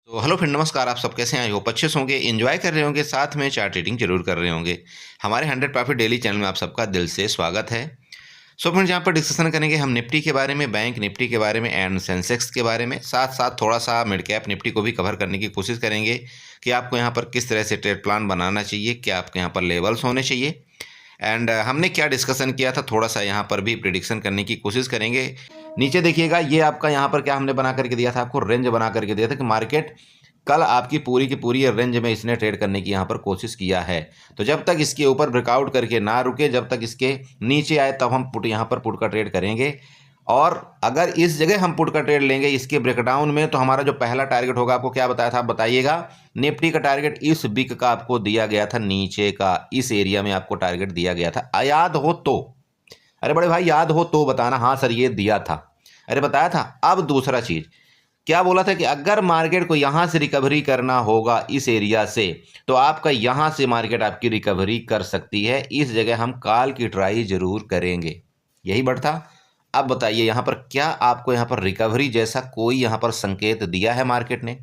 तो hello friend, नमस्कार। आप सब कैसे हैं? आई होप अच्छे से होंगे, एंजॉय कर रहे होंगे, साथ में चार्ट रीडिंग जरूर कर रहे होंगे। हमारे 100 प्रॉफिट डेली चैनल में आप सबका दिल से स्वागत है। सो फ्रेंड्स, यहाँ पर डिस्कशन करेंगे हम निफ्टी के बारे में, बैंक निफ्टी के बारे में एंड सेंसेक्स के बारे में। साथ साथ थोड़ा सा मिड कैप निफ्टी को भी कवर करने की कोशिश करेंगे कि आपको यहाँ पर किस तरह से ट्रेड प्लान बनाना चाहिए, क्या आपके यहाँ पर लेवल्स होने चाहिए एंड हमने क्या डिस्कशन किया था, थोड़ा सा यहाँ पर भी प्रिडिक्शन करने की कोशिश करेंगे। नीचे देखिएगा, ये आपका यहाँ पर क्या हमने बना करके दिया था, आपको रेंज बना करके दिया था कि मार्केट कल आपकी पूरी की पूरी रेंज में इसने ट्रेड करने की यहाँ पर कोशिश किया है। तो जब तक इसके ऊपर ब्रेकआउट करके ना रुके, जब तक इसके नीचे आए, तब हम पुट यहाँ पर पुट का ट्रेड करेंगे। और अगर इस जगह हम पुट का ट्रेड लेंगे इसके ब्रेकडाउन में, तो हमारा जो पहला टारगेट होगा, आपको क्या बताया था, आप बताइएगा। निफ्टी का टारगेट इस बिक का आपको दिया गया था, नीचे का इस एरिया में आपको टारगेट दिया गया था, याद हो तो। अरे बड़े भाई, याद हो तो बताना। हाँ सर, ये दिया था। अरे बताया था। अब दूसरा चीज क्या बोला था कि अगर मार्केट को यहां से रिकवरी करना होगा इस एरिया से, तो आपका यहां से मार्केट आपकी रिकवरी कर सकती है। इस जगह हम कॉल की ट्राई जरूर करेंगे, यही बढ़ता। अब बताइए, यहां पर क्या आपको यहां पर रिकवरी जैसा कोई यहां पर संकेत दिया है मार्केट ने?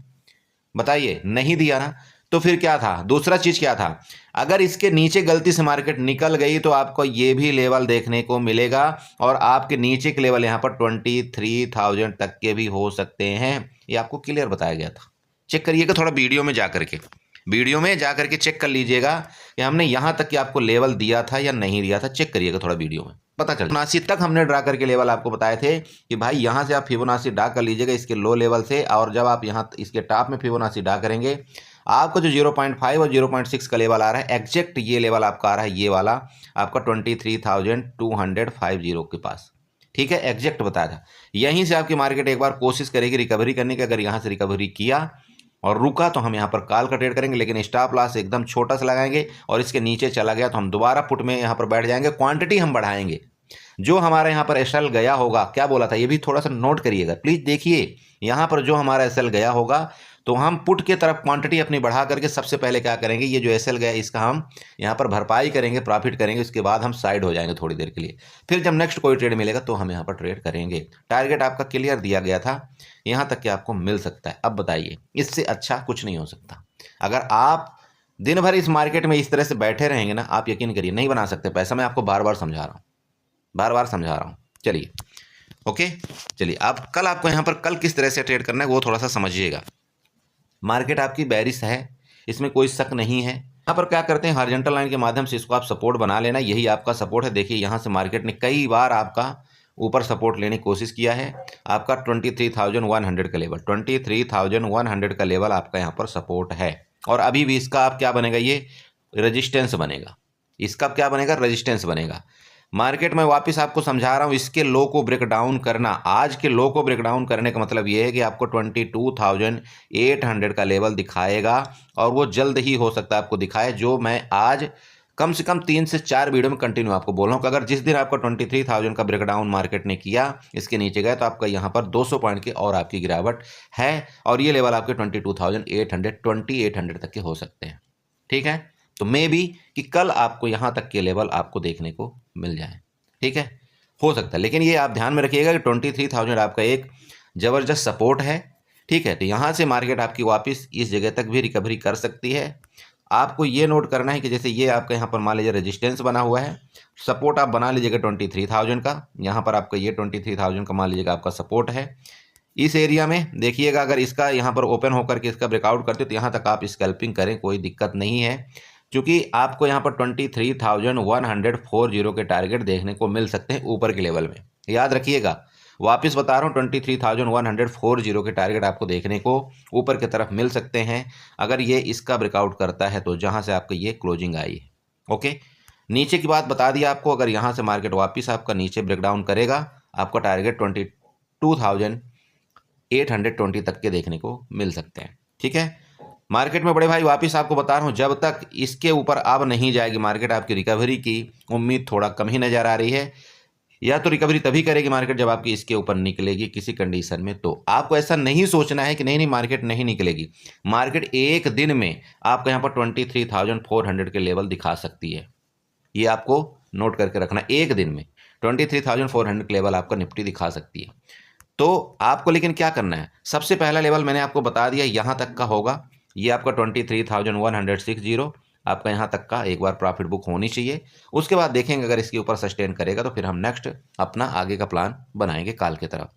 बताइए, नहीं दिया ना। तो फिर क्या था, दूसरा चीज क्या था? अगर इसके नीचे गलती से मार्केट निकल गई तो आपको ये भी लेवल देखने को मिलेगा, और आपके नीचे के लेवल यहाँ पर 23,000 तक के भी हो सकते हैं। ये आपको क्लियर बताया गया था। चेक करिएगा थोड़ा वीडियो में जा करके चेक कर लीजिएगा कि हमने यहाँ तक कि आपको लेवल दिया था या नहीं दिया था। चेक करिएगा थोड़ा वीडियो में, पता चल। फिबोनाची तक हमने ड्रा करके लेवल आपको बताए थे कि भाई यहाँ से आप फिबोनाची ड्रा कर लीजिएगा इसके लो लेवल से, और जब आप यहाँ इसके टॉप में फिबोनाची ड्रा करेंगे, आपको जो 0.5 और 0.6 का लेवल आ रहा है, एग्जैक्ट ये लेवल आपका आ रहा है, ये वाला आपका 23,250 के पास। ठीक है, एग्जैक्ट बताया था। यहीं से आपकी मार्केट एक बार कोशिश करेगी रिकवरी करने की। अगर यहाँ से रिकवरी किया और रुका तो हम यहाँ पर कॉल का ट्रेड करेंगे, लेकिन स्टॉप लॉस एकदम छोटा सा लगाएंगे, और इसके नीचे चला गया तो हम दोबारा पुट में यहाँ पर बैठ जाएंगे। क्वांटिटी हम बढ़ाएंगे। जो हमारा यहाँ पर एसएल गया होगा, क्या बोला था, ये भी थोड़ा सा नोट करिएगा प्लीज। देखिए यहाँ पर जो हमारा एसएल गया होगा, तो हम पुट के तरफ क्वांटिटी अपनी बढ़ा करके सबसे पहले क्या करेंगे, ये जो एसएल गया इसका हम यहाँ पर भरपाई करेंगे, प्रॉफिट करेंगे। उसके बाद हम साइड हो जाएंगे थोड़ी देर के लिए। फिर जब नेक्स्ट कोई ट्रेड मिलेगा तो हम यहाँ पर ट्रेड करेंगे। टारगेट आपका क्लियर दिया गया था, यहाँ तक कि आपको मिल सकता है। अब बताइए, इससे अच्छा कुछ नहीं हो सकता। अगर आप दिन भर इस मार्केट में इस तरह से बैठे रहेंगे ना, आप यकीन करिए नहीं बना सकते पैसा। मैं आपको बार बार समझा रहा हूँ। चलिए ओके, चलिए अब कल आपको यहाँ पर कल किस तरह से ट्रेड करना है वो थोड़ा सा समझिएगा। मार्केट आपकी बेरिश है, इसमें कोई शक नहीं है। यहाँ पर क्या करते हैं, हॉरिजॉन्टल लाइन के माध्यम से इसको आप सपोर्ट बना लेना, यही आपका सपोर्ट है। देखिए यहाँ से मार्केट ने कई बार आपका ऊपर सपोर्ट लेने की कोशिश किया है। आपका 23,100 का लेवल, 23,100 का लेवल आपका यहाँ पर सपोर्ट है। और अभी भी इसका आप क्या बनेगा, ये रेजिस्टेंस बनेगा। इसका क्या बनेगा, रेजिस्टेंस बनेगा। मार्केट में वापस आपको समझा रहा हूं, इसके लो को ब्रेक डाउन करना, आज के लो को ब्रेक डाउन करने का मतलब ये है कि आपको 22,800 का लेवल दिखाएगा, और वो जल्द ही हो सकता है आपको दिखाए। जो मैं आज कम से कम 3 से 4 वीडियो में कंटिन्यू आपको बोल रहा हूँ कि अगर जिस दिन आपका 23,000 का ब्रेक डाउन मार्केट ने किया, इसके नीचे गए, तो आपका यहाँ पर 200 पॉइंट की और आपकी गिरावट है, और ये लेवल आपके 22,800 तक के हो सकते हैं। ठीक है, तो मे बी कि कल आपको यहाँ तक के लेवल आपको देखने को मिल जाए। ठीक है, हो सकता है, लेकिन ये आप ध्यान में रखिएगा कि 23,000 आपका एक ज़बरदस्त सपोर्ट है। ठीक है, तो यहाँ से मार्केट आपकी वापस इस जगह तक भी रिकवरी कर सकती है। आपको ये नोट करना है कि जैसे ये आपका यहाँ पर मान लीजिए रेजिस्टेंस बना हुआ है, सपोर्ट आप बना लीजिएगा 23,000 का। यहाँ पर आपका ये 23,000 का मान लीजिएगा आपका सपोर्ट है। इस एरिया में देखिएगा, अगर इसका यहाँ पर ओपन होकर के इसका ब्रेकआउट करते तो यहाँ तक आप स्कैल्पिंग करें, कोई दिक्कत नहीं है, क्योंकि आपको यहाँ पर 23,140 के टारगेट देखने को मिल सकते हैं ऊपर के लेवल में। याद रखिएगा, वापस बता रहा हूँ, 23,140 के टारगेट आपको देखने को ऊपर की तरफ मिल सकते हैं, अगर ये इसका ब्रेकआउट करता है तो, जहाँ से आपको ये क्लोजिंग आई है। ओके, नीचे की बात बता दिया आपको, अगर यहाँ से मार्केट वापस आपका नीचे ब्रेकडाउन करेगा, आपका टारगेट 22,820 तक के देखने को मिल सकते हैं। ठीक है, मार्केट में बड़े भाई वापस आपको बता रहा हूं, जब तक इसके ऊपर अब नहीं जाएगी मार्केट, आपकी रिकवरी की उम्मीद थोड़ा कम ही नजर आ रही है। या तो रिकवरी तभी करेगी मार्केट जब आपकी इसके ऊपर निकलेगी किसी कंडीशन में। तो आपको ऐसा नहीं सोचना है कि नहीं मार्केट नहीं निकलेगी। मार्केट एक दिन में आपको यहाँ पर 23,400 के लेवल दिखा सकती है, ये आपको नोट करके रखना। एक दिन में 23,400 के लेवल आपका निफ्टी दिखा सकती है। तो आपको लेकिन क्या करना है, सबसे पहला लेवल मैंने आपको बता दिया यहाँ तक का होगा, ये आपका 23,160 आपका यहाँ तक का एक बार प्रॉफिट बुक होनी चाहिए। उसके बाद देखेंगे अगर इसके ऊपर सस्टेन करेगा तो फिर हम नेक्स्ट अपना आगे का प्लान बनाएंगे काल की तरफ।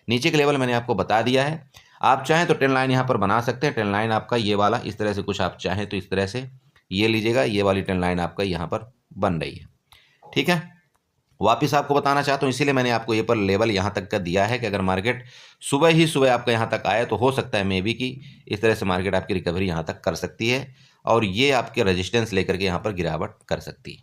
नीचे के लेवल मैंने आपको बता दिया है, आप चाहें तो ट्रेंड लाइन यहाँ पर बना सकते हैं। ट्रेंड लाइन आपका ये वाला इस तरह से कुछ आप चाहें तो इस तरह से ये लीजिएगा, ये वाली ट्रेंड लाइन आपका यहाँ पर बन रही है, ठीक है। वापिस आपको बताना चाहता हूँ, इसीलिए मैंने आपको ये पर लेवल यहाँ तक का दिया है कि अगर मार्केट सुबह ही सुबह आपका यहाँ तक आए तो हो सकता है मे बी कि इस तरह से मार्केट आपकी रिकवरी यहाँ तक कर सकती है और ये आपके रेजिस्टेंस लेकर के यहाँ पर गिरावट कर सकती है।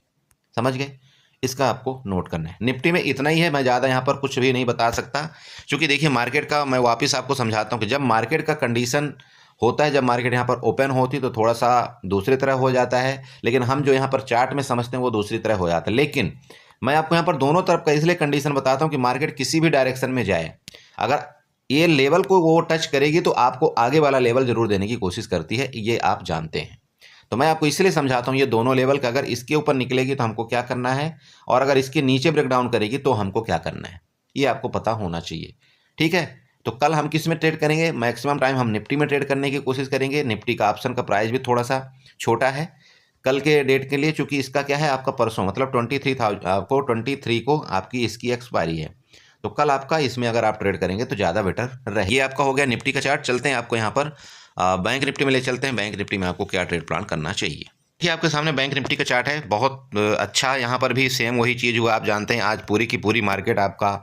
समझ गए, इसका आपको नोट करना है। निफ्टी में इतना ही है, मैं ज़्यादा यहाँ पर कुछ भी नहीं बता सकता, क्योंकि देखिए मार्केट का मैं वापस आपको समझाता हूँ कि जब मार्केट का कंडीशन होता है, जब मार्केट यहाँ पर ओपन होती है तो थोड़ा सा दूसरी तरह हो जाता है, लेकिन हम जो यहाँ पर चार्ट में समझते हैं वो दूसरी तरह हो जाता है। लेकिन मैं आपको यहाँ पर दोनों तरफ का इसलिए कंडीशन बताता हूँ कि मार्केट किसी भी डायरेक्शन में जाए, अगर ये लेवल को वो टच करेगी तो आपको आगे वाला लेवल जरूर देने की कोशिश करती है, ये आप जानते हैं। तो मैं आपको इसलिए समझाता हूँ ये दोनों लेवल का अगर इसके ऊपर निकलेगी तो हमको क्या करना है, और अगर इसके नीचे ब्रेकडाउन करेगी तो हमको क्या करना है, ये आपको पता होना चाहिए, ठीक है। तो कल हम किस में ट्रेड करेंगे, मैक्सिमम टाइम हम निफ्टी में ट्रेड करने की कोशिश करेंगे। निफ्टी का ऑप्शन का प्राइस भी थोड़ा सा छोटा है कल के डेट के लिए, चूंकि इसका क्या है आपका परसों मतलब 23,000 आपको 23 को आपकी इसकी एक्सपायरी है, तो कल आपका इसमें अगर आप ट्रेड करेंगे तो ज़्यादा बेटर रहे। ये आपका हो गया निफ्टी का चार्ट। चलते हैं आपको यहाँ पर बैंक निफ्टी में ले चलते हैं। बैंक निफ्टी में आपको क्या ट्रेड प्लान करना चाहिए, ये आपके सामने बैंक निफ्टी का चार्ट है, बहुत अच्छा। यहाँ पर भी सेम वही चीज़ हुआ, आप जानते हैं आज पूरी की पूरी मार्केट आपका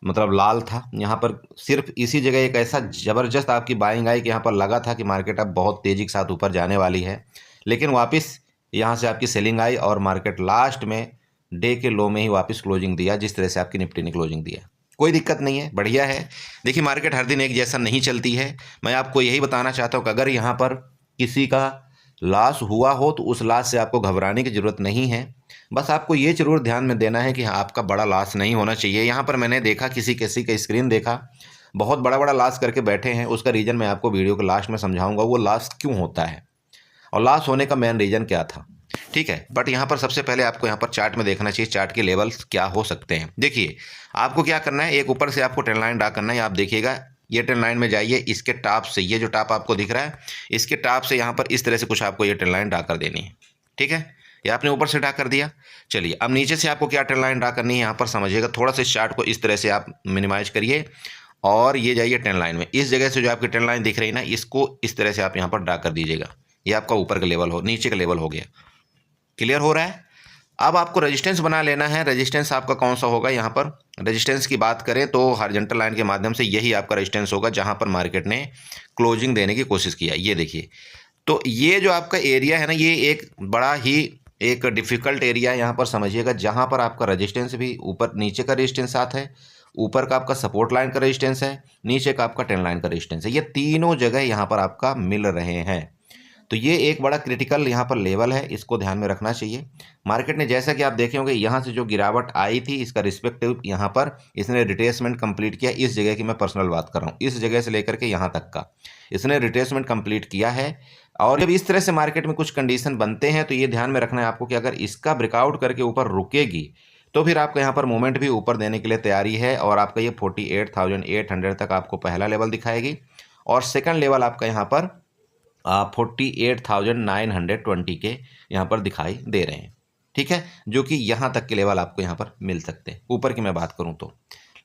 मतलब लाल था। यहाँ पर सिर्फ इसी जगह एक ऐसा ज़बरदस्त आपकी बाइंग आई कि यहाँ पर लगा था कि मार्केट अब बहुत तेज़ी के साथ ऊपर जाने वाली है, लेकिन वापस यहाँ से आपकी सेलिंग आई और मार्केट लास्ट में डे के लो में ही वापस क्लोजिंग दिया, जिस तरह से आपकी निफ्टी ने क्लोजिंग दिया। कोई दिक्कत नहीं है, बढ़िया है। देखिए मार्केट हर दिन एक जैसा नहीं चलती है, मैं आपको यही बताना चाहता हूँ कि अगर यहाँ पर किसी का लॉस हुआ हो तो उस लॉस से आपको घबराने की ज़रूरत नहीं है। बस आपको ये जरूर ध्यान में देना है कि हाँ आपका बड़ा लॉस नहीं होना चाहिए। यहाँ पर मैंने देखा किसी का स्क्रीन देखा, बहुत बड़ा बड़ा लॉस करके बैठे हैं, उसका रीज़न मैं आपको वीडियो के लास्ट में समझाऊंगा वो लॉस क्यों होता है और लॉस होने का मेन रीज़न क्या था, ठीक है। बट यहाँ पर सबसे पहले आपको यहाँ पर चार्ट में देखना चाहिए चार्ट के लेवल्स क्या हो सकते हैं। देखिए आपको क्या करना है, एक ऊपर से आपको ट्रेंड लाइन ड्रा करना है। आप देखिएगा ये ट्रेंड लाइन में जाइए, इसके टॉप से ये जो टॉप आपको दिख रहा है इसके टॉप से यहाँ पर इस तरह से कुछ आपको ये ट्रेंड लाइन ड्रा कर देनी है, ठीक है। ये आपने ऊपर से ड्रा कर दिया। चलिए अब नीचे से आपको क्या ट्रेंड लाइन ड्रा करनी है, यहाँ पर समझिएगा। थोड़ा सा इस चार्ट को इस तरह से आप मिनिमाइज करिए और ये जाइए ट्रेंड लाइन में। इस जगह से जो आपकी ट्रेंड लाइन दिख रही है ना, इसको इस तरह से आप यहाँ पर ड्रा कर दीजिएगा। ये आपका ऊपर का लेवल हो, नीचे का लेवल हो गया, क्लियर हो रहा है। अब आपको रेजिस्टेंस बना लेना है। रेजिस्टेंस आपका कौन सा होगा, यहाँ पर रेजिस्टेंस की बात करें तो हॉरिजॉन्टल लाइन के माध्यम से यही आपका रेजिस्टेंस होगा जहाँ पर मार्केट ने क्लोजिंग देने की कोशिश किया। ये देखिए, तो ये जो आपका एरिया है ना, ये एक बड़ा ही एक डिफ़िकल्ट एरिया है। यहाँ पर समझिएगा जहाँ पर आपका रेजिस्टेंस भी ऊपर नीचे का रेजिस्टेंस साथ है, ऊपर का आपका सपोर्ट लाइन का रेजिस्टेंस है, नीचे का आपका ट्रेंड लाइन का रेजिस्टेंस है। ये तीनों जगह यहाँ पर आपका मिल रहे हैं, तो ये एक बड़ा क्रिटिकल यहाँ पर लेवल है, इसको ध्यान में रखना चाहिए। मार्केट ने जैसा कि आप देखे होंगे यहाँ से जो गिरावट आई थी इसका रिस्पेक्टिव यहाँ पर इसने रिट्रेसमेंट कंप्लीट किया। इस जगह की मैं पर्सनल बात कर रहा हूँ, इस जगह से लेकर के यहाँ तक का इसने रिट्रेसमेंट कंप्लीट किया है। और जब इस तरह से मार्केट में कुछ कंडीशन बनते हैं तो ये ध्यान में रखना है आपको कि अगर इसका ब्रेकआउट करके ऊपर रुकेगी तो फिर आपका यहाँ पर मूवमेंट भी ऊपर देने के लिए तैयारी है और आपका ये 48,800 तक आपको पहला लेवल दिखाएगी और सेकंड लेवल आपका यहाँ पर 48,920 के यहाँ पर दिखाई दे रहे हैं, ठीक है, जो कि यहाँ तक के लेवल आपको यहाँ पर मिल सकते हैं ऊपर की मैं बात करूँ तो।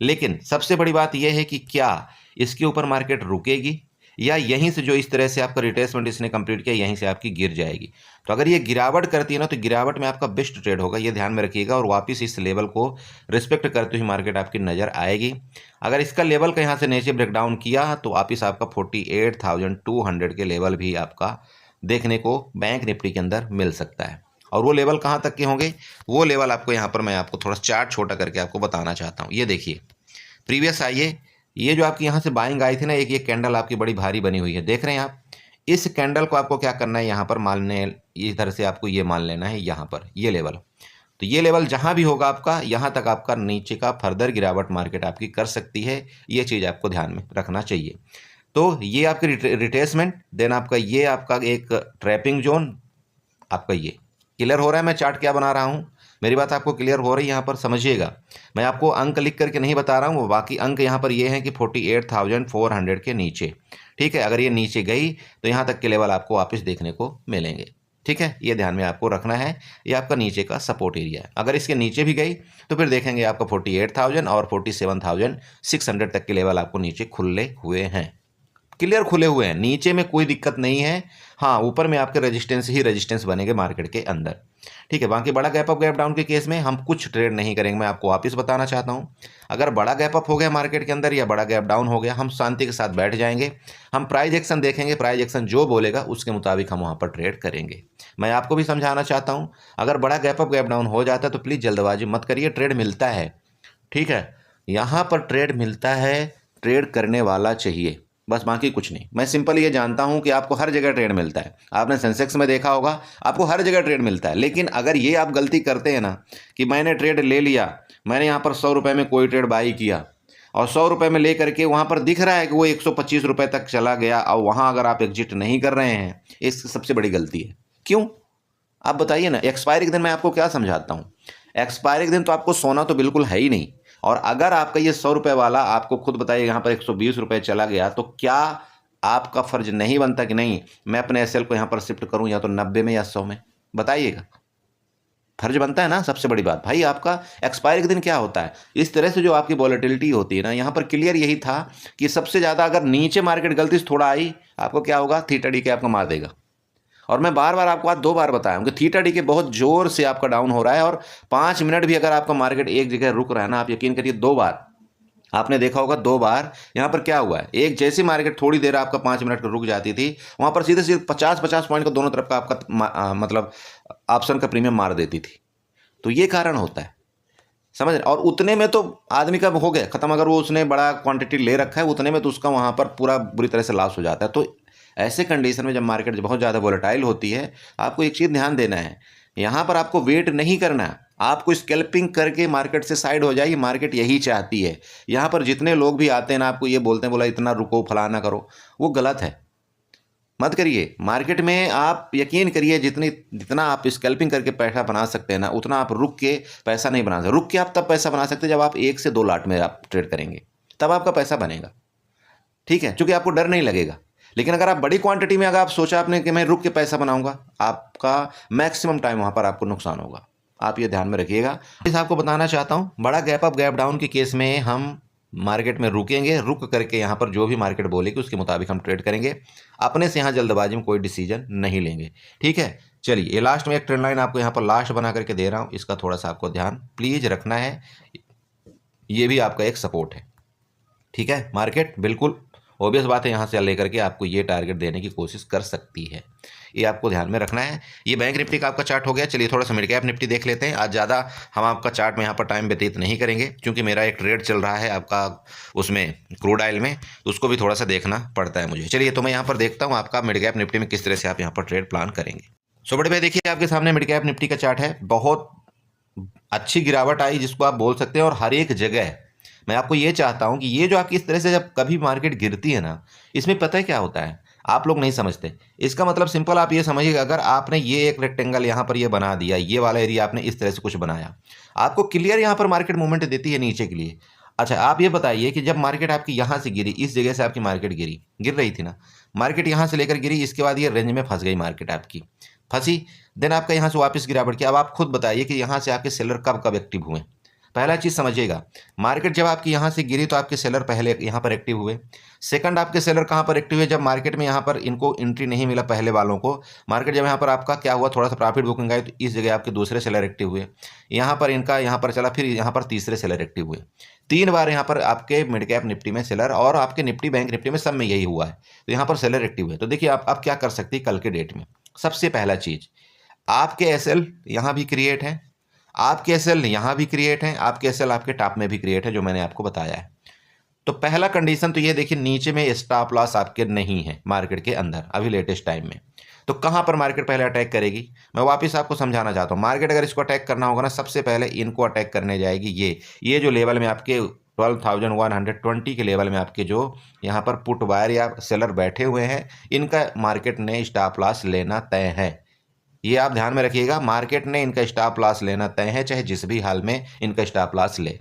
लेकिन सबसे बड़ी बात यह है कि क्या इसके ऊपर मार्केट रुकेगी या यहीं से जो इस तरह से आपका रिट्रेसमेंट इसने कंप्लीट किया यहीं से आपकी गिर जाएगी। तो अगर ये गिरावट करती है ना तो गिरावट में आपका बेस्ट ट्रेड होगा, ये ध्यान में रखिएगा। और वापस इस लेवल को रिस्पेक्ट करते हुए मार्केट आपकी नज़र आएगी। अगर इसका लेवल का यहाँ से नीचे ब्रेकडाउन किया तो वापस आपका 48,200 के लेवल भी आपका देखने को बैंक निफ्टी के अंदर मिल सकता है। और वो लेवल कहाँ तक के होंगे, वो लेवल आपको यहाँ पर मैं आपको थोड़ा चार्ट छोटा करके आपको बताना चाहता हूँ। ये देखिए प्रीवियस आइए, ये जो आपकी यहाँ से बाइंग आई थी ना, एक ये कैंडल आपकी बड़ी भारी बनी हुई है, देख रहे हैं आप। इस कैंडल को आपको क्या करना है, यहाँ पर मानने इधर से आपको ये मान लेना है यहाँ पर ये लेवल। तो ये लेवल जहाँ भी होगा आपका यहाँ तक आपका नीचे का फर्दर गिरावट मार्केट आपकी कर सकती है, ये चीज़ आपको ध्यान में रखना चाहिए। तो ये आपकी रिट्रेसमेंट, देन आपका ये आपका एक ट्रैपिंग जोन, आपका ये क्लियर हो रहा है मैं चार्ट क्या बना रहा हूँ। मेरी बात आपको क्लियर हो रही है? यहाँ पर समझिएगा, मैं आपको अंक लिख करके नहीं बता रहा हूँ, बाकी अंक यहाँ पर ये हैं कि 48,400 के नीचे, ठीक है। अगर ये नीचे गई तो यहाँ तक के लेवल आपको वापस देखने को मिलेंगे, ठीक है। ये ध्यान में आपको रखना है, ये आपका नीचे का सपोर्ट एरिया है। अगर इसके नीचे भी गई तो फिर देखेंगे आपका 48,000 और 47,600 तक के लेवल आपको नीचे खुले हुए हैं, क्लियर खुले हुए हैं, नीचे में कोई दिक्कत नहीं है। हाँ, ऊपर में आपके रेजिस्टेंस ही रेजिस्टेंस बनेंगे मार्केट के अंदर, ठीक है। बाकी बड़ा गैप अप गैप डाउन के केस में हम कुछ ट्रेड नहीं करेंगे, मैं आपको वापस बताना चाहता हूँ। अगर बड़ा गैप अप हो गया मार्केट के अंदर या बड़ा गैप डाउन हो गया, हम शांति के साथ बैठ जाएंगे, हम प्राइस एक्शन देखेंगे, प्राइस एक्शन जो बोलेगा उसके मुताबिक हम वहाँ पर ट्रेड करेंगे। मैं आपको भी समझाना चाहता हूँ, अगर बड़ा गैप अप गैप डाउन हो जाता है तो प्लीज़ जल्दबाजी मत करिए, ट्रेड मिलता है, ठीक है। यहाँ पर ट्रेड मिलता है, ट्रेड करने वाला चाहिए, बस, बाकी कुछ नहीं। मैं सिंपल ये जानता हूँ कि आपको हर जगह ट्रेड मिलता है, आपने सेंसेक्स में देखा होगा, आपको हर जगह ट्रेड मिलता है। लेकिन अगर ये आप गलती करते हैं ना कि मैंने ट्रेड ले लिया, मैंने यहाँ पर 100 रुपये में कोई ट्रेड बाई किया और 100 रुपये में ले करके वहाँ पर दिख रहा है कि वो 125 रुपये तक चला गया और वहाँ अगर आप एग्जिट नहीं कर रहे हैं, इसकी सबसे बड़ी गलती है। क्यों, आप बताइए ना। एक्सपायरी के दिन मैं आपको क्या समझाता हूँ, एक्सपायरी के दिन तो आपको सोना तो बिल्कुल है ही नहीं, और अगर आपका ये 100 रुपये वाला आपको खुद बताइए यहाँ पर 120 रुपये चला गया, तो क्या आपका फर्ज नहीं बनता कि नहीं मैं अपने एसएल को यहाँ पर शिफ्ट करूँ या तो 90 में या 100 में? बताइएगा, फर्ज बनता है ना। सबसे बड़ी बात भाई, आपका एक्सपायरी के दिन क्या होता है, इस तरह से जो आपकी वॉलेटिलिटी होती है ना, यहाँ पर क्लियर यही था कि सबसे ज़्यादा अगर नीचे मार्केट गलती से थोड़ा आई, आपको क्या होगा, थीटा डी के आपको मार देगा। और मैं बार बार आपको आज 2 बार बताया हूँ कि थीटा डी के बहुत जोर से आपका डाउन हो रहा है, और 5 मिनट भी अगर आपका मार्केट एक जगह रुक रहा है ना, आप यकीन करिए 2 बार आपने देखा होगा, 2 बार यहाँ पर क्या हुआ है, एक जैसी मार्केट थोड़ी देर आपका 5 मिनट रुक जाती थी, वहाँ पर सीधे सीधे 50-50 पॉइंट का दोनों तरफ का आपका मतलब ऑप्शन का प्रीमियम मार देती थी। तो ये कारण होता है, समझ रहे। और उतने में तो आदमी का हो गया खत्म, अगर वो उसने बड़ा क्वांटिटी ले रखा है उतने में तो उसका वहाँ पर पूरा बुरी तरह से लॉस हो जाता है। तो ऐसे कंडीशन में जब मार्केट बहुत ज़्यादा वोलेटाइल होती है, आपको एक चीज़ ध्यान देना है, यहाँ पर आपको वेट नहीं करना, आपको स्कैल्पिंग करके मार्केट से साइड हो जाइए, मार्केट यही चाहती है। यहाँ पर जितने लोग भी आते हैं ना, आपको ये बोलते हैं बोला इतना रुको फलाना करो, वो गलत है, मत करिए। मार्केट में आप यकीन करिए, जितना आप स्कैल्पिंग करके पैसा बना सकते हैं ना, उतना आप रुक के पैसा नहीं बना सकते। रुक के आप तब पैसा बना सकते हैं जब आप 1 से 2 लाट में आप ट्रेड करेंगे, तब आपका पैसा बनेगा, ठीक है, क्योंकि आपको डर नहीं लगेगा। लेकिन अगर आप बड़ी क्वांटिटी में अगर आप सोचा आपने कि मैं रुक के पैसा बनाऊंगा, आपका मैक्सिमम टाइम वहां पर आपको नुकसान होगा, आप ये ध्यान में रखिएगा। इस आपको बताना चाहता हूं, बड़ा गैप अप गैप डाउन के केस में हम मार्केट में रुकेंगे, रुक करके यहाँ पर जो भी मार्केट बोलेगी उसके मुताबिक हम ट्रेड करेंगे, अपने से यहाँ जल्दबाजी में कोई डिसीजन नहीं लेंगे, ठीक है। चलिए, ये लास्ट में एक ट्रेंड लाइन आपको यहाँ पर लास्ट बना करके दे रहा हूँ, इसका थोड़ा सा आपको ध्यान प्लीज रखना है, ये भी आपका एक सपोर्ट है, ठीक है। मार्केट बिल्कुल ऑब्वियस बात है, यहाँ से लेकर के आपको ये टारगेट देने की कोशिश कर सकती है, ये आपको ध्यान में रखना है। ये बैंक निफ्टी का आपका चार्ट हो गया। चलिए थोड़ा सा मिड कैप निफ्टी देख लेते हैं। आज ज़्यादा हम आपका चार्ट में यहाँ पर टाइम व्यतीत नहीं करेंगे, क्योंकि मेरा एक ट्रेड चल रहा है आपका उसमें क्रूड ऑयल में, तो उसको भी थोड़ा सा देखना पड़ता है मुझे। चलिए, तो मैं यहाँ पर देखता हूँ आपका मिड कैप निफ्टी में किस तरह से आप यहाँ पर ट्रेड प्लान करेंगे। सो बड़े भाई, देखिए आपके सामने मिड कैप निफ्टी का चार्ट है, बहुत अच्छी गिरावट आई जिसको आप बोल सकते हैं, और हर एक जगह मैं आपको ये चाहता हूं कि ये जो आपकी इस तरह से जब कभी मार्केट गिरती है ना, इसमें पता है क्या होता है, आप लोग नहीं समझते। इसका मतलब सिंपल आप ये समझिएगा, अगर आपने ये एक रेक्टेंगल यहाँ पर ये बना दिया, ये वाला एरिया आपने इस तरह से कुछ बनाया, आपको क्लियर यहाँ पर मार्केट मूवमेंट देती है नीचे के लिए। अच्छा, आप ये बताइए कि जब मार्केट आपकी यहाँ से गिरी, इस जगह से आपकी मार्केट गिर रही थी ना, मार्केट यहाँ से लेकर गिरी, इसके बाद ये रेंज में फंस गई मार्केट आपकी, फंसी, देन आपका यहाँ से वापस गिरावट किया। अब आप खुद बताइए कि यहाँ से आपके सेलर कब कब एक्टिव हुए। पहला चीज़ समझिएगा, मार्केट जब आपकी यहाँ से गिरी तो आपके सेलर पहले यहाँ पर एक्टिव हुए। सेकंड, आपके सेलर कहाँ पर एक्टिव हुए, जब मार्केट में यहाँ पर इनको एंट्री नहीं मिला पहले वालों को, मार्केट जब यहाँ पर आपका क्या हुआ, थोड़ा सा प्रॉफिट बुकिंग आई, तो इस जगह आपके दूसरे सेलर एक्टिव हुए, यहाँ पर इनका यहाँ पर चला, फिर यहाँ पर तीसरे सेलर एक्टिव हुए। 3 बार यहाँ पर आपके मिड कैप निफ्टी में सेलर, और आपके निफ्टी बैंक निफ्टी में सब में यही हुआ है, तो यहाँ पर सेलर एक्टिव हुए। तो देखिए आप क्या कर सकते हैं कल के डेट में। सबसे पहला चीज़, आपके एसएल यहाँ भी क्रिएट है, आपके एसएल यहाँ भी क्रिएट है, आपके एसएल आपके टॉप में भी क्रिएट है, जो मैंने आपको बताया है। तो पहला कंडीशन तो ये देखिए, नीचे में स्टॉप लॉस आपके नहीं है मार्केट के अंदर अभी लेटेस्ट टाइम में। तो कहाँ पर मार्केट पहले अटैक करेगी, मैं वापस आपको समझाना चाहता हूँ। मार्केट अगर इसको अटैक करना होगा ना, सबसे पहले इनको अटैक करने जाएगी, ये जो लेवल में आपके 12,120 के लेवल में आपके जो यहाँ पर पुट बायर या सेलर बैठे हुए हैं, इनका मार्केट ने स्टॉप लॉस लेना तय है। ये आप ध्यान में रखिएगा, मार्केट ने इनका स्टॉप लॉस लेना तय है, चाहे जिस भी हाल में इनका स्टॉप लॉस ले।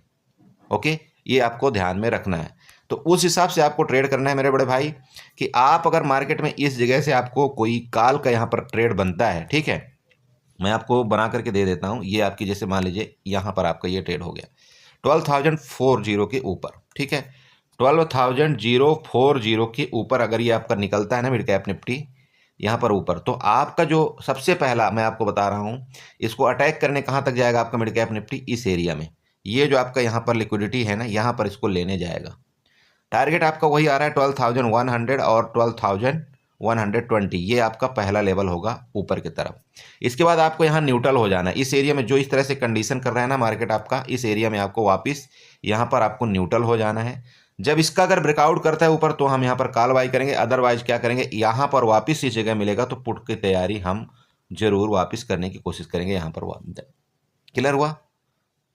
ओके, ये आपको ध्यान में रखना है। तो उस हिसाब से आपको ट्रेड करना है मेरे बड़े भाई, कि आप अगर मार्केट में इस जगह से आपको कोई कॉल का यहाँ पर ट्रेड बनता है, ठीक है, मैं आपको बना करके दे देता हूँ। ये आपकी जैसे मान लीजिए यहाँ पर आपका ये ट्रेड हो गया 12,040 के ऊपर, ठीक है, 12,040 के ऊपर अगर ये आपका निकलता है ना मिड कैप निफ्टी यहाँ पर ऊपर, तो आपका जो सबसे पहला मैं आपको बता रहा हूँ, इसको अटैक करने कहाँ तक जाएगा आपका मिड कैप निफ्टी, इस एरिया में। ये जो आपका यहाँ पर लिक्विडिटी है ना, यहाँ पर इसको लेने जाएगा। टारगेट आपका वही आ रहा है 12,100 और 12,120, ये आपका पहला लेवल होगा ऊपर की तरफ। इसके बाद आपको यहाँ न्यूट्रल हो जाना है। इस एरिया में जो इस तरह से कंडीशन कर रहा है ना मार्केट आपका, इस एरिया में आपको वापस यहाँ पर आपको न्यूट्रल हो जाना है। जब इसका अगर ब्रेकआउट करता है ऊपर तो हम यहाँ पर कॉल बाई करेंगे, अदरवाइज क्या करेंगे, यहाँ पर वापस इस जगह मिलेगा तो पुट की तैयारी हम जरूर वापस करने की कोशिश करेंगे यहाँ पर। क्लियर हुआ?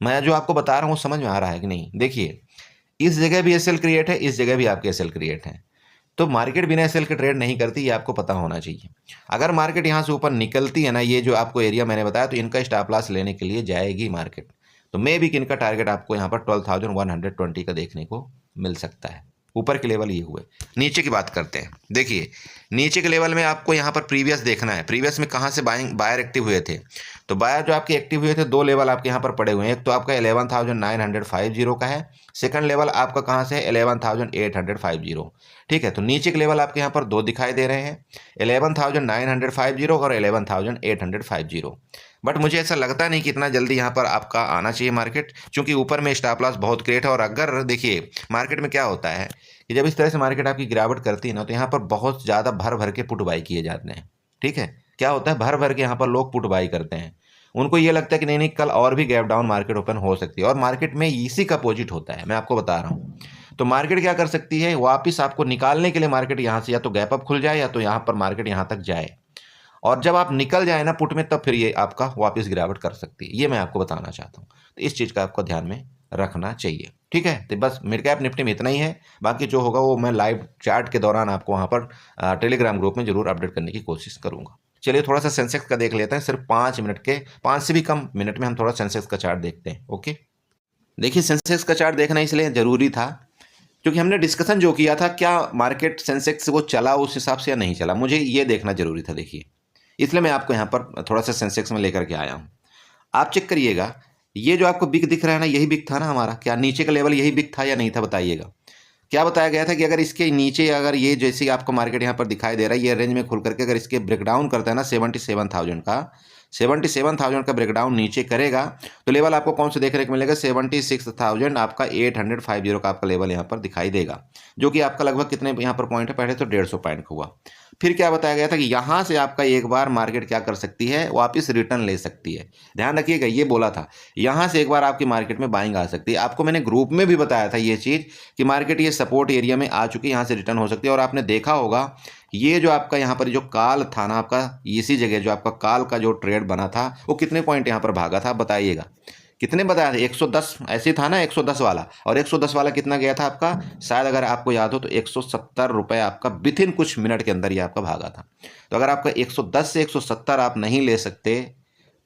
मैं जो आपको बता रहा हूँ समझ में आ रहा है कि नहीं? देखिए, इस जगह भी एसएल क्रिएट है, इस जगह भी आपके एसएल क्रिएट है, तो मार्केट बिना एसएल के ट्रेड नहीं करती, ये आपको पता होना चाहिए। अगर मार्केट यहाँ से ऊपर निकलती है ना, ये जो आपको एरिया मैंने बताया, तो इनका स्टॉप लॉस लेने के लिए जाएगी मार्केट। तो मे भी इनका टारगेट आपको यहाँ पर 12,120 का देखने को मिल सकता है। ऊपर के लेवल ये हुए। नीचे की बात करते हैं। देखिए, नीचे के लेवल में आपको यहाँ पर प्रीवियस देखना है, प्रीवियस में कहाँ से बायर एक्टिव हुए थे। तो बायर जो आपके एक्टिव हुए थे, दो लेवल आपके यहाँ पर पड़े हुए हैं। एक तो आपका 11,950 का है, सेकंड लेवल आपका कहाँ से है, 11,850। ठीक है, तो नीचे के लेवल आपके यहाँ पर दो दिखाई दे रहे हैं, 11,950 और 11,850। बट मुझे ऐसा लगता नहीं कि इतना जल्दी यहाँ पर आपका आना चाहिए मार्केट, क्योंकि ऊपर में स्टॉप लॉस बहुत क्रिएट है। और अगर देखिए मार्केट में क्या होता है कि जब इस तरह से मार्केट आपकी गिरावट करती है ना, तो यहाँ पर बहुत ज़्यादा भर भर के पुट बाई किए जाते हैं। ठीक है, क्या होता है, भर भर के यहाँ पर लोग पुट बाई करते हैं। उनको ये लगता है कि नहीं नहीं, कल और भी गैप डाउन मार्केट ओपन हो सकती है, और मार्केट में इसी का अपोजिट होता है, मैं आपको बता रहा हूँ। तो मार्केट क्या कर सकती है, वापस आपको निकालने के लिए मार्केट यहाँ से या तो गैप अप खुल जाए या तो यहाँ पर मार्केट यहाँ तक जाए, और जब आप निकल जाए ना पुट में, तब फिर ये आपका वापस गिरावट कर सकती है। ये मैं आपको बताना चाहता हूँ, तो इस चीज़ का आपको ध्यान में रखना चाहिए। ठीक है, तो बस मिड कैप निफ्टी में इतना ही है। बाकी जो होगा वो मैं लाइव चार्ट के दौरान आपको वहाँ पर टेलीग्राम ग्रुप में जरूर अपडेट करने की कोशिश करूँगा। चलिए थोड़ा सा सेंसेक्स का देख लेते हैं। सिर्फ 5 से भी कम मिनट में हम थोड़ा सेंसेक्स का चार्ट देखते हैं। ओके, देखिए सेंसेक्स का चार्ट देखना इसलिए ज़रूरी था क्योंकि हमने डिस्कशन जो किया था, क्या मार्केट सेंसेक्स वो चला उस हिसाब से या नहीं चला, मुझे ये देखना जरूरी था। देखिए, इसलिए मैं आपको यहाँ पर थोड़ा सा सेंसेक्स में लेकर के आया हूँ। आप चेक करिएगा, ये जो आपको बिग दिख रहा है ना, यही बिग था ना हमारा, क्या नीचे का लेवल यही बिग था या नहीं था, बताइएगा। क्या बताया गया था कि अगर इसके नीचे, अगर ये जैसे आपको मार्केट यहाँ पर दिखाई दे रहा है, ये रेंज में खुल करके अगर इसके ब्रेकडाउन करता है ना 77,000 का, 77,000 का ब्रेकडाउन नीचे करेगा, तो लेवल आपको कौन सा देखने को मिलेगा, 76,000 आपका 850 का आपका लेवल यहाँ पर दिखाई देगा, जो कि आपका लगभग कितने यहाँ पर पॉइंट है, पहले तो 150 पॉइंट का हुआ। फिर क्या बताया गया था कि यहाँ से आपका एक बार मार्केट क्या कर सकती है, वापस रिटर्न ले सकती है। ध्यान रखिएगा, ये बोला था यहाँ से एक बार आपकी मार्केट में बाइंग आ सकती है। आपको मैंने ग्रुप में भी बताया था ये चीज़ कि मार्केट ये सपोर्ट एरिया में आ चुकी है, यहाँ से रिटर्न हो सकती है। और आपने देखा होगा ये जो आपका यहाँ पर जो काल था ना आपका, इसी जगह जो आपका काल का जो ट्रेड बना था, वो कितने पॉइंट यहाँ पर भागा था, बताइएगा कितने बताया था, 110 ऐसे था ना, 110 वाला। और 110 वाला कितना गया था आपका, शायद अगर आपको याद हो तो 170 रुपये आपका विथ इन कुछ मिनट के अंदर ये आपका भागा था। तो अगर आपका 110 से 170 आप नहीं ले सकते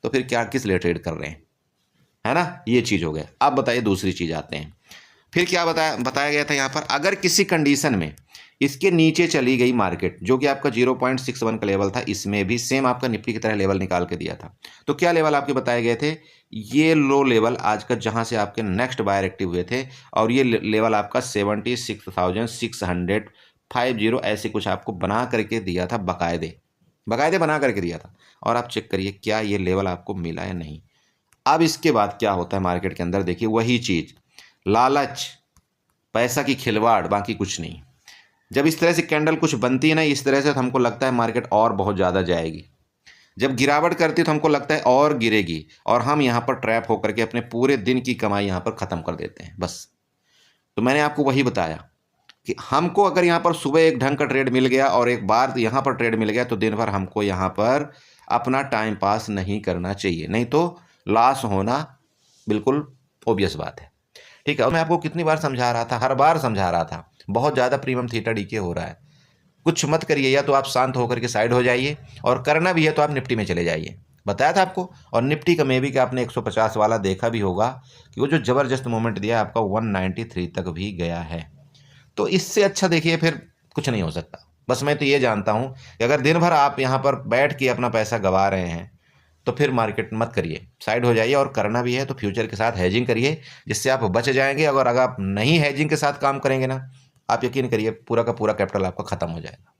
तो फिर क्या किस लिए ट्रेड कर रहे हैं, है ना। ये चीज़ हो गया। अब बताइए दूसरी चीज़ आते हैं। फिर क्या बताया गया था यहाँ पर, अगर किसी कंडीशन में इसके नीचे चली गई मार्केट, जो कि आपका 0.61 का लेवल था, इसमें भी सेम आपका निफ्टी की तरह लेवल निकाल के दिया था। तो क्या लेवल आपके बताए गए थे, ये लो लेवल आज का जहां से आपके नेक्स्ट बायर एक्टिव हुए थे, और ये लेवल आपका 76,650 ऐसे कुछ आपको बना करके दिया था, बाकायदे बना करके दिया था। और आप चेक करिए क्या ये लेवल आपको मिला या नहीं। अब इसके बाद क्या होता है मार्केट के अंदर, देखिए वही चीज़, लालच, पैसा की खिलवाड़, बाकी कुछ नहीं। जब इस तरह से कैंडल कुछ बनती है ना इस तरह से, तो हमको लगता है मार्केट और बहुत ज़्यादा जाएगी। जब गिरावट करती है तो हमको लगता है और गिरेगी, और हम यहाँ पर ट्रैप होकर के अपने पूरे दिन की कमाई यहाँ पर ख़त्म कर देते हैं बस। तो मैंने आपको वही बताया कि हमको अगर यहाँ पर सुबह एक ढंग का ट्रेड मिल गया और एक बार यहाँ पर ट्रेड मिल गया, तो दिन भर हमको यहाँ पर अपना टाइम पास नहीं करना चाहिए, नहीं तो लॉस होना बिल्कुल ओबियस बात है। ठीक है, और मैं आपको कितनी बार समझा रहा था, हर बार समझा रहा था, बहुत ज़्यादा प्रीमियम थीटा डीके हो रहा है। कुछ मत करिए, या तो आप शांत होकर के साइड हो जाइए, और करना भी है तो आप निफ्टी में चले जाइए, बताया था आपको। और निफ्टी का मे भी कि आपने 150 वाला देखा भी होगा कि वो जो ज़बरदस्त मोमेंट दिया आपका 193 तक भी गया है। तो इससे अच्छा देखिए फिर कुछ नहीं हो सकता। बस मैं तो ये जानता हूँ कि अगर दिन भर आप यहाँ पर बैठ के अपना पैसा गंवा रहे हैं तो फिर मार्केट मत करिए, साइड हो जाइए। और करना भी है तो फ्यूचर के साथ हेजिंग करिए, जिससे आप बच जाएंगे। अगर आप नहीं हेजिंग के साथ काम करेंगे ना, आप यकीन करिए पूरा का पूरा कैपिटल आपका ख़त्म हो जाएगा।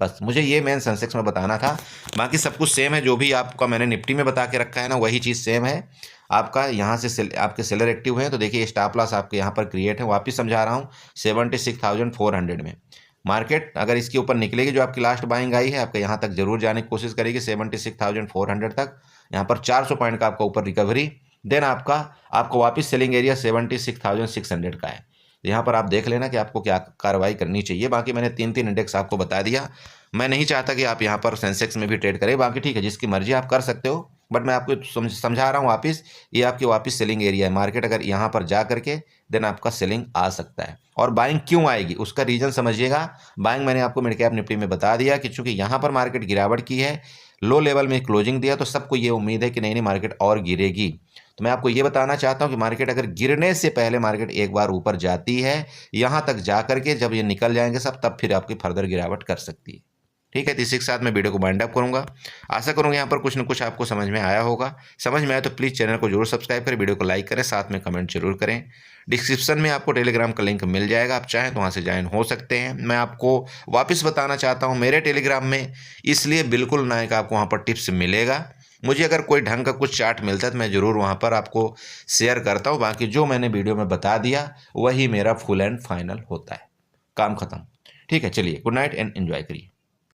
बस मुझे ये मेन सेंसेक्स में बताना था। बाकी सब कुछ सेम है, जो भी आपका मैंने निफ्टी में बता के रखा है ना, वही चीज़ सेम है। आपका यहाँ से आपके सेलर एक्टिव हैं तो देखिए स्टॉप लॉस आपके यहाँ पर क्रिएट है। वापस समझा रहा हूँ, 76,400 में मार्केट अगर इसके ऊपर निकलेगी, जो आपकी लास्ट बाइंग आई है आपके यहाँ तक जरूर जाने की कोशिश करेगी 76,400 तक। यहाँ पर 400 पॉइंट का आपका ऊपर रिकवरी, देन आपको वापस सेलिंग एरिया 76,600 का है। यहाँ पर आप देख लेना कि आपको क्या कार्रवाई करनी चाहिए। बाकी मैंने 3 इंडेक्स आपको बता दिया। मैं नहीं चाहता कि आप यहाँ पर सेंसेक्स में भी ट्रेड करें, बाकी ठीक है जिसकी मर्जी आप कर सकते हो, बट मैं आपको समझा रहा हूँ वापस, ये आपकी वापस सेलिंग एरिया है। मार्केट अगर यहाँ पर जा करके देन आपका सेलिंग आ सकता है। और बाइंग क्यों आएगी उसका रीज़न समझिएगा। बाइंग मैंने आपको मिड कैप निफ्टी में बता दिया कि चूंकि यहाँ पर मार्केट गिरावट की है, लो लेवल में क्लोजिंग दिया, तो सबको ये उम्मीद है कि नहीं मार्केट और गिरेगी। तो मैं आपको ये बताना चाहता हूँ कि मार्केट अगर गिरने से पहले मार्केट एक बार ऊपर जाती है, यहाँ तक जा करके जब ये निकल जाएंगे सब, तब फिर आपकी फर्दर गिरावट कर सकती है। ठीक है, तो इसी के साथ मैं वीडियो को वाइंड अप करूंगा। आशा करूंगा यहाँ पर कुछ न कुछ आपको समझ में आया होगा। समझ में आया तो प्लीज़ चैनल को जरूर सब्सक्राइब करें, वीडियो को लाइक करें, साथ में कमेंट जरूर करें। डिस्क्रिप्शन में आपको टेलीग्राम का लिंक मिल जाएगा, आप चाहें तो वहाँ से ज्वाइन हो सकते हैं। मैं आपको वापस बताना चाहता हूँ, मेरे टेलीग्राम में इसलिए बिल्कुल ना कि आपको वहाँ पर टिप्स मिलेगा। मुझे अगर कोई ढंग का कुछ चार्ट मिलता है तो मैं ज़रूर वहाँ पर आपको शेयर करता हूँ। बाकी जो मैंने वीडियो में बता दिया वही मेरा फुल एंड फाइनल होता है, काम खत्म। ठीक है, चलिए गुड नाइट एंड एंजॉय करिए।